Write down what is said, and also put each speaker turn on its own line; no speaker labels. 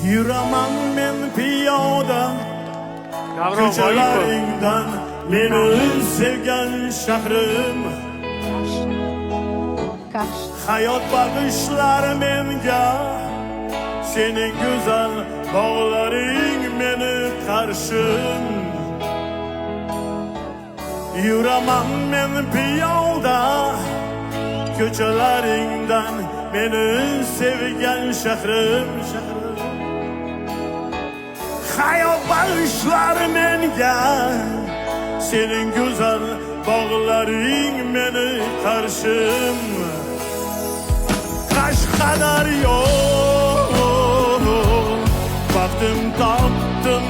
Yuraman men piyoda
Davron G'oyipov.
ko'chalaringdan meni sevgan shahrim. Hayot bag'ishlar menga, sening go'zal bog'laring meni qarshim. Yuraman men piyoda ko'chalaringdan meni sevgan shahrim. Hayot bag'ishlar menga, sening go'zal bog'laring meni qarshim. Qashqadaryo, baxtim topdim